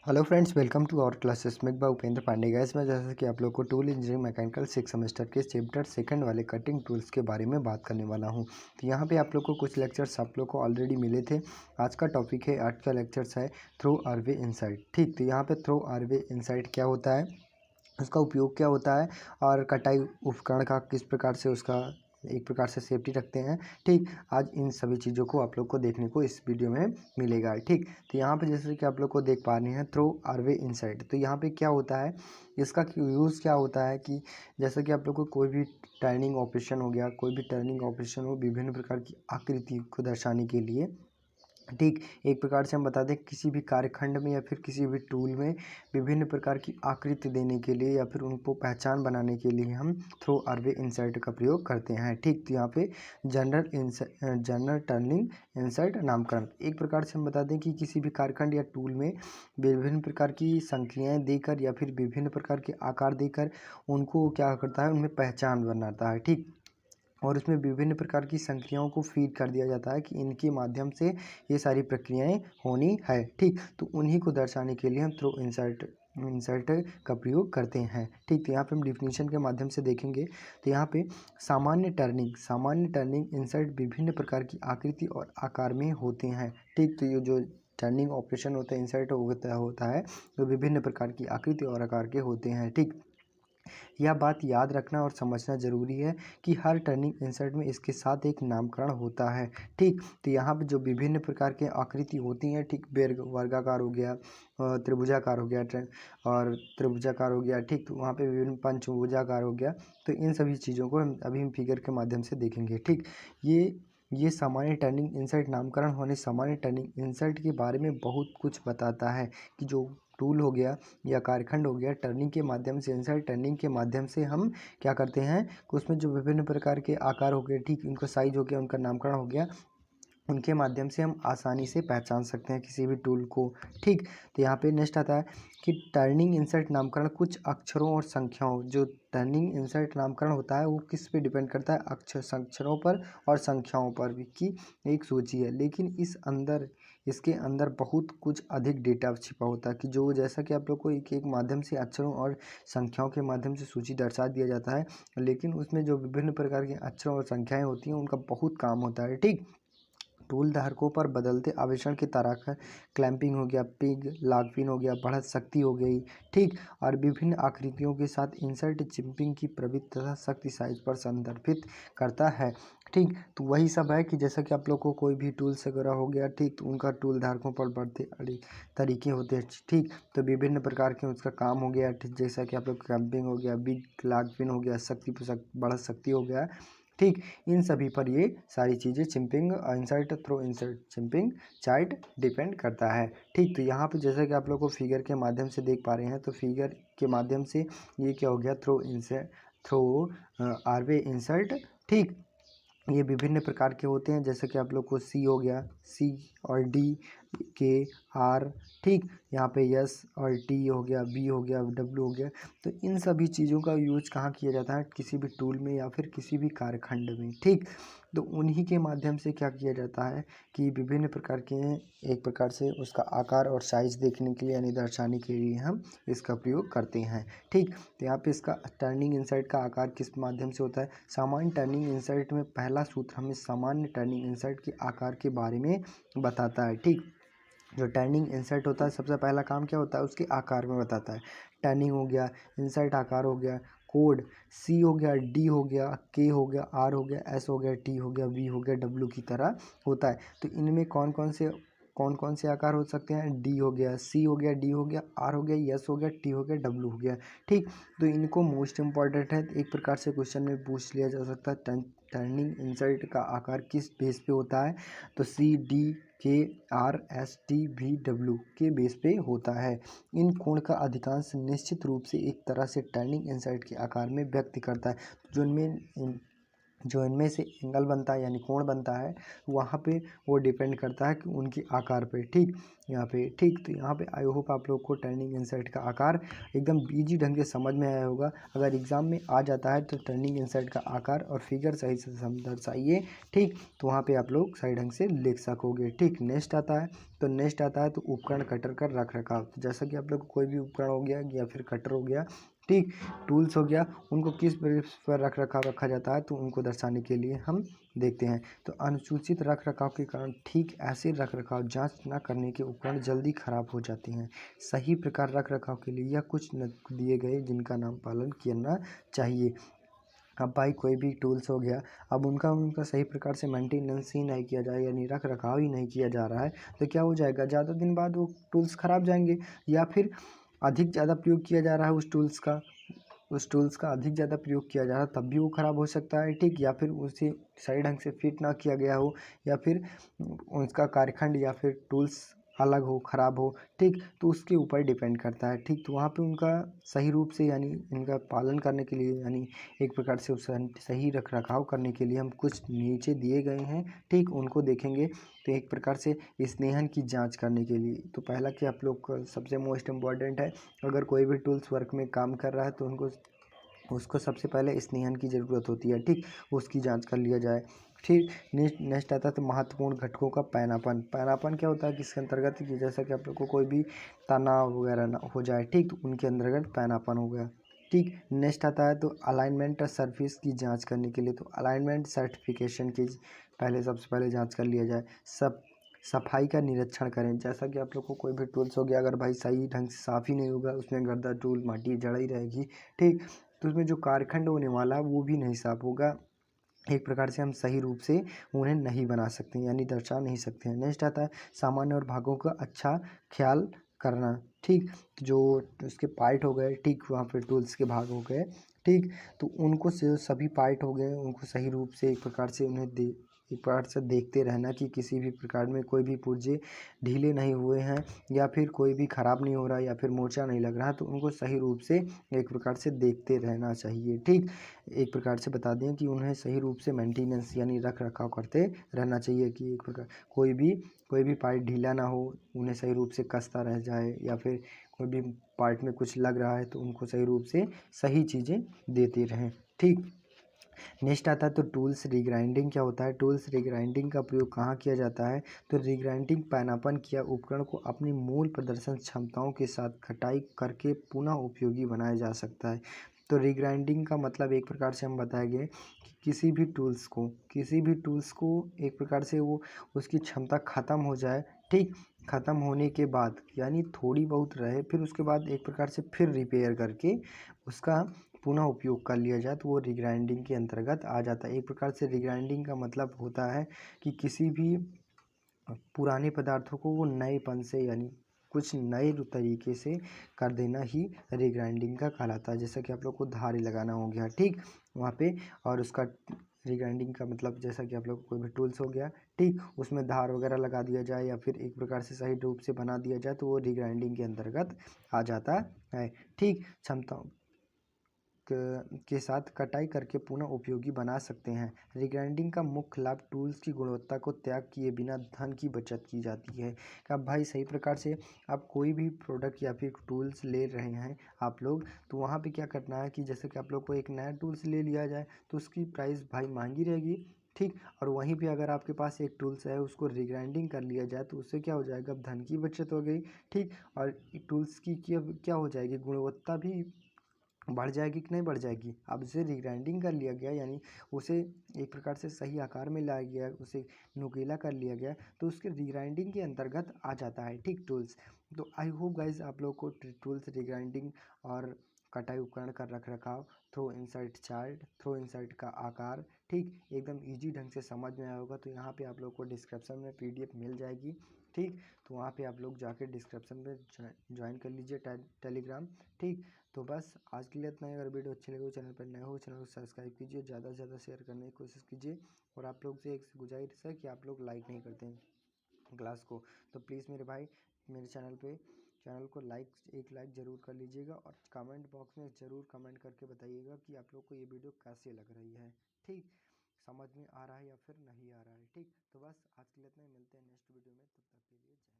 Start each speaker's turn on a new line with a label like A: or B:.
A: Hello friends, welcome to our classes mech by Upendra Pandey. Guys, मैं जैसे कि आप लोग को टूल इंजीनियरिंग मैकेनिकल 6 सेमेस्टर के चैप्टर सेकंड वाले कटिंग टूल्स के बारे में बात करने वाला हूं। तो यहां पे आप लोग को कुछ लेक्चर्स आप लोग को ऑलरेडी मिले थे। आज का टॉपिक है, आज का लेक्चर्स है थ्रो आरवे इनसाइट। ठीक, तो यहाँ पे थ्रो आरवे इनसाइट क्या होता है, उसका उपयोग क्या होता है और कटाई उपकरण का किस प्रकार से उसका एक प्रकार से सेफ्टी रखते हैं। ठीक, आज इन सभी चीज़ों को आप लोग को देखने को इस वीडियो में मिलेगा। ठीक, तो यहाँ पे जैसे कि आप लोग को देख पा रहे हैं थ्रो आरवे इनसाइड। तो यहाँ पे क्या होता है, इसका यूज़ क्या होता है कि जैसे कि आप लोग को कोई भी टर्निंग ऑपरेशन हो गया, कोई भी टर्निंग ऑपरेशन हो, विभिन्न प्रकार की आकृति को दर्शाने के लिए। ठीक, एक प्रकार से हम बता दें, किसी भी कार्यखंड में या फिर किसी भी टूल में विभिन्न प्रकार की आकृति देने के लिए या फिर उनको पहचान बनाने के लिए हम थ्रो आरवे इंसर्ट का प्रयोग करते हैं। ठीक, तो यहाँ पे जनरल टर्निंग इंसर्ट नामकरण एक प्रकार से हम बता दें कि किसी भी कार्यखंड या टूल में विभिन्न प्रकार की संख्याएं देकर या फिर विभिन्न प्रकार के आकार देकर उनको क्या करता है, उनमें पहचान बनाता है। ठीक, और उसमें विभिन्न प्रकार की संक्रियाओं को फीड कर दिया जाता है कि इनके माध्यम से ये सारी प्रक्रियाएं होनी है। ठीक, तो उन्हीं को दर्शाने के लिए हम थ्रो इंसर्ट का प्रयोग करते हैं। ठीक, तो यहाँ पे हम डिफिनीशन के माध्यम से देखेंगे। तो यहाँ पे सामान्य टर्निंग इंसर्ट विभिन्न प्रकार की आकृति और आकार में होते हैं। ठीक, तो ये जो टर्निंग ऑपरेशन होता है, इंसर्ट होता है, तो विभिन्न प्रकार की आकृति और आकार के होते हैं। ठीक, यह बात याद रखना और समझना ज़रूरी है कि हर टर्निंग इंसर्ट में इसके साथ एक नामकरण होता है। ठीक, तो यहाँ पे जो विभिन्न प्रकार के आकृति होती हैं, ठीक, वर्गाकार हो गया, त्रिभुजाकार हो गया, और त्रिभुजाकार हो गया। ठीक, तो वहाँ पे विभिन्न पंचभुजाकार हो गया। तो इन सभी चीज़ों को हम फिगर के माध्यम से देखेंगे। ठीक, ये सामान्य टर्निंग इंसर्ट नामकरण होने सामान्य टर्निंग इंसर्ट के बारे में बहुत कुछ बताता है कि जो टूल हो गया या कार्यखंड हो गया, टर्निंग के माध्यम से, इंसर्ट टर्निंग के माध्यम से हम क्या करते हैं कि उसमें जो विभिन्न प्रकार के आकार हो गए, ठीक, उनका साइज हो गया, उनका नामकरण हो गया, उनके माध्यम से हम आसानी से पहचान सकते हैं किसी भी टूल को। ठीक, तो यहाँ पे नेक्स्ट आता है कि टर्निंग इंसर्ट नामकरण कुछ अक्षरों और संख्याओं, जो टर्निंग इंसर्ट नामकरण होता है वो किस पे डिपेंड करता है, अक्षरों पर और संख्याओं पर भी की एक सूची है। लेकिन इसके अंदर बहुत कुछ अधिक डेटा छिपा होता है कि जो जैसा कि आप लोग को एक एक माध्यम से अक्षरों और संख्याओं के माध्यम से सूची दर्शा दिया जाता है, लेकिन उसमें जो विभिन्न प्रकार के अक्षरों और संख्याएं होती हैं उनका बहुत काम होता है। ठीक, टूल धारकों पर बदलते आवेशण की तरह क्लैंपिंग हो गया, पिग लॉक पिन हो गया, बढ़त शक्ति हो गई। ठीक, और विभिन्न आकृतियों के साथ इंसर्ट चिंपिंग की प्रवृत्ति तथा शक्ति साइज पर संदर्भित करता है। ठीक, तो वही सब है कि जैसा कि आप लोग को कोई भी टूल्स वगैरह हो गया, ठीक, तो उनका टूल धारकों पर बढ़ते तरीके होते हैं। ठीक, तो विभिन्न प्रकार के उसका काम हो गया। ठीक, जैसा कि आप लोग क्लैंपिंग हो गया, बिग लॉक पिन हो गया, बढ़त शक्ति हो गया। ठीक, इन सभी पर ये सारी चीज़ें chipping insert through insert chipping chart depend करता है। ठीक, तो यहाँ पे जैसा कि आप लोग को फिगर के माध्यम से देख पा रहे हैं, तो फिगर के माध्यम से ये क्या हो गया, थ्रो आरवे इंसर्ट। ठीक, ये विभिन्न प्रकार के होते हैं, जैसे कि आप लोग को सी हो गया, सी और डी, के, आर। ठीक, यहाँ पे एस और टी हो गया, बी हो गया, डब्ल्यू हो गया। तो इन सभी चीज़ों का यूज कहाँ किया जाता है, किसी भी टूल में या फिर किसी भी कार्यखंड में। ठीक, तो उन्हीं के माध्यम से क्या किया जाता है कि विभिन्न प्रकार के एक प्रकार से उसका आकार और साइज देखने के लिए यानी दर्शाने के लिए हम इसका प्रयोग करते हैं। ठीक, तो यहाँ पे इसका टर्निंग इंसर्ट का आकार किस माध्यम से होता है, सामान्य टर्निंग इंसर्ट में पहला सूत्र हमें सामान्य टर्निंग इंसर्ट के आकार के बारे में बताता है। ठीक, जो टर्निंग इंसर्ट होता है सबसे पहला काम क्या होता है, उसके आकार में बताता है। टर्निंग हो गया, इंसर्ट आकार हो गया, कोड सी हो गया, डी हो गया, के हो गया, आर हो गया, एस हो गया, टी हो गया, वी हो गया, डब्ल्यू की तरह होता है। तो इनमें कौन कौन से आकार हो सकते हैं, डी हो गया, सी हो गया, डी हो गया, आर हो गया, एस हो गया, टी हो गया, डब्ल्यू हो गया। ठीक, तो इनको मोस्ट इम्पॉर्टेंट है, एक प्रकार से क्वेश्चन में पूछ लिया जा सकता है, टर्निंग इंसर्ट का आकार किस बेस पे होता है, तो C, D, K, R, S, T, V, W के बेस पे होता है। इन कोण का अधिकांश निश्चित रूप से एक तरह से टर्निंग इंसर्ट के आकार में व्यक्त करता है। जो इनमें से एंगल बनता है यानी कोण बनता है, वहाँ पे वो डिपेंड करता है कि उनके आकार पे। ठीक, यहाँ पे, ठीक। तो यहाँ पे आई होप आप लोग को टर्निंग इंसर्ट का आकार एकदम ईजी ढंग से समझ में आया होगा। अगर एग्ज़ाम में आ जाता है तो टर्निंग इंसर्ट का आकार और फिगर सही से दर्शाइए, ठीक। तो वहाँ पे आप लोग सही ढंग से लिख सकोगे, ठीक। नेक्स्ट आता है, तो नेक्स्ट आता है तो उपकरण कटर का रख रखाव। तो जैसा कि आप लोग को कोई भी उपकरण हो गया या फिर कटर हो गया, ठीक, टूल्स हो गया, उनको किस बेस पर रख रखाव रखा जाता है तो उनको दर्शाने के लिए हम देखते हैं। तो अनुचित रख रखाव के कारण ठीक ऐसे रख रखाव जांच न करने के उपकरण जल्दी खराब हो जाते हैं। सही प्रकार रख रखाव के लिए यह कुछ दिए गए जिनका नाम पालन करना चाहिए। अब भाई कोई भी टूल्स हो गया, अब उनका उनका सही प्रकार से मेंटेनेंस ही नहीं किया जाए, यानी रख रखाव ही नहीं किया जा रहा है, तो क्या हो जाएगा, ज़्यादा दिन बाद वो टूल्स खराब जाएंगे। या फिर अधिक ज़्यादा प्रयोग किया जा रहा है उस टूल्स का अधिक ज़्यादा प्रयोग किया जा रहा है तब भी वो ख़राब हो सकता है, ठीक। या फिर उसे सही ढंग से फिट ना किया गया हो, या फिर उसका कार्यखंड या फिर टूल्स अलग हो, ख़राब हो, ठीक। तो उसके ऊपर डिपेंड करता है, ठीक। तो वहाँ पे उनका सही रूप से यानी इनका पालन करने के लिए, यानी एक प्रकार से उस सही रख रखाव करने के लिए हम कुछ नीचे दिए गए हैं, ठीक, उनको देखेंगे। तो एक प्रकार से स्नेहन की जांच करने के लिए तो पहला कि आप लोग का सबसे मोस्ट इम्पॉर्टेंट है, अगर कोई भी टूल्स वर्क में काम कर रहा है तो उसको सबसे पहले स्नेहन की ज़रूरत होती है, ठीक। उसकी जांच कर लिया जाए, ठीक। नेक्स्ट आता है तो महत्वपूर्ण घटकों का पैनापन। पैनापन क्या होता है कि इसके अंतर्गत कि जैसा कि आप लोग को कोई भी तनाव वगैरह ना हो जाए, ठीक, तो उनके अंतर्गत पैनापन हो गया, ठीक। नेक्स्ट आता है तो अलाइनमेंट और सर्विस की जांच करने के लिए तो अलाइनमेंट सर्टिफिकेशन की पहले सबसे पहले जांच कर लिया जाए। सफाई का निरीक्षण करें, जैसा कि आप लोग को कोई भी टूल्स हो गया, अगर भाई सही ढंग से साफ़ ही नहीं होगा, उसमें गर्दा धूल माटी जड़ा ही रहेगी, ठीक। तो उसमें जो कारखंड होने वाला वो भी नहीं साफ होगा, एक प्रकार से हम सही रूप से उन्हें नहीं बना सकते, यानी दर्शा नहीं सकते हैं। नेक्स्ट आता है सामान्य और भागों का अच्छा ख्याल करना, ठीक। तो जो उसके पार्ट हो गए, ठीक, वहाँ पे टूल्स के भाग हो गए, ठीक। तो उनको सभी पार्ट हो गए, उनको सही रूप से एक प्रकार से एक प्रकार से देखते रहना कि किसी भी प्रकार में कोई भी पुर्जे ढीले नहीं हुए हैं, या फिर कोई भी ख़राब नहीं हो रहा, या फिर मोर्चा नहीं लग रहा, तो उनको सही रूप से एक प्रकार से देखते रहना चाहिए, ठीक। एक प्रकार से बता दें कि उन्हें सही रूप से मेंटेनेंस यानी रख रखाव करते रहना चाहिए, कि एक प्रकार कोई भी पार्ट ढीला ना हो, उन्हें सही रूप से कसता रह जाए, या फिर कोई भी पार्ट में कुछ लग रहा है तो उनको सही रूप से सही चीज़ें देते रहें, ठीक। नेक्स्ट आता है तो टूल्स रीग्राइंडिंग क्या होता है। टूल्स रीग्राइंडिंग का प्रयोग कहाँ किया जाता है, तो रीग्राइंडिंग पैनापन किया उपकरण को अपनी मूल प्रदर्शन क्षमताओं के साथ कटाई करके पुनः उपयोगी बनाया जा सकता है। तो रीग्राइंडिंग का मतलब एक प्रकार से हम बताएंगे कि किसी भी टूल्स को एक प्रकार से वो उसकी क्षमता ख़त्म हो जाए, ठीक। ख़त्म होने के बाद यानी थोड़ी बहुत रहे, फिर उसके बाद एक प्रकार से फिर रिपेयर करके उसका पुनः उपयोग कर लिया जाए, तो वो रीग्राइंडिंग के अंतर्गत आ जाता है। एक प्रकार से रीग्राइंडिंग का मतलब होता है कि किसी भी पुराने पदार्थों को वो नएपन से यानी कुछ नए तरीके से कर देना ही रीग्राइंडिंग का कहलाता है। जैसा कि आप लोग को धारी लगाना हो गया, ठीक, वहाँ पे, और उसका रीग्राइंडिंग का मतलब जैसा कि आप लोग को कोई भी टूल्स हो गया, ठीक, उसमें धार वगैरह लगा दिया जाए या फिर एक प्रकार से सही रूप से बना दिया जाए, तो वो रीग्राइंडिंग के अंतर्गत आ जाता है, ठीक। क्षमता के साथ कटाई करके पुनः उपयोगी बना सकते हैं। रिग्राइंडिंग का मुख्य लाभ टूल्स की गुणवत्ता को त्याग किए बिना धन की बचत की जाती है। अब भाई सही प्रकार से आप कोई भी प्रोडक्ट या फिर टूल्स ले रहे हैं आप लोग, तो वहाँ पे क्या करना है कि जैसे कि आप लोग को एक नया टूल्स ले लिया जाए तो उसकी प्राइस भाई महंगी रहेगी, ठीक। और वहीं पे अगर आपके पास एक टूल्स है उसको रिग्राइंडिंग कर लिया जाए तो उससे क्या हो जाएगा, धन की बचत हो गई, ठीक। और टूल्स की क्या हो जाएगी, गुणवत्ता भी बढ़ जाएगी कि नहीं बढ़ जाएगी। अब उसे रिग्राइंडिंग कर लिया गया यानी उसे एक प्रकार से सही आकार में लाया गया, उसे नुकीला कर लिया गया, तो उसके रिग्राइंडिंग के अंतर्गत आ जाता है, ठीक, टूल्स। तो आई होप गाइज आप लोग को टूल्स रिग्राइंडिंग और कटाई उपकरण का रख रखाव, throw insert chart, throw insert का आकार, ठीक, एकदम इजी ढंग से समझ में आया होगा। तो यहाँ पे आप लोग को डिस्क्रिप्शन में पीडीएफ मिल जाएगी, ठीक। तो वहाँ पे आप लोग जाके डिस्क्रिप्शन में ज्वाइन कर लीजिए टेलीग्राम, ठीक। तो बस आज के लिए इतना ही। अगर वीडियो अच्छी लगे, चैनल पर नए हो चैनल को सब्सक्राइब कीजिए, ज़्यादा से ज़्यादा शेयर करने की कोशिश कीजिए, और आप लोग से एक गुजारिश है कि आप लोग लाइक नहीं करते हैं क्लास को, तो प्लीज़ मेरे भाई मेरे चैनल को एक लाइक ज़रूर कर लीजिएगा, और कमेंट बॉक्स में ज़रूर कमेंट करके बताइएगा कि आप लोग को ये वीडियो कैसे लग रही है, ठीक, समझ में आ रहा है या फिर नहीं आ रहा है, ठीक। तो बस आज के लिए इतना ही, मिलते हैं नेक्स्ट वीडियो में, तब तक के लिए जय।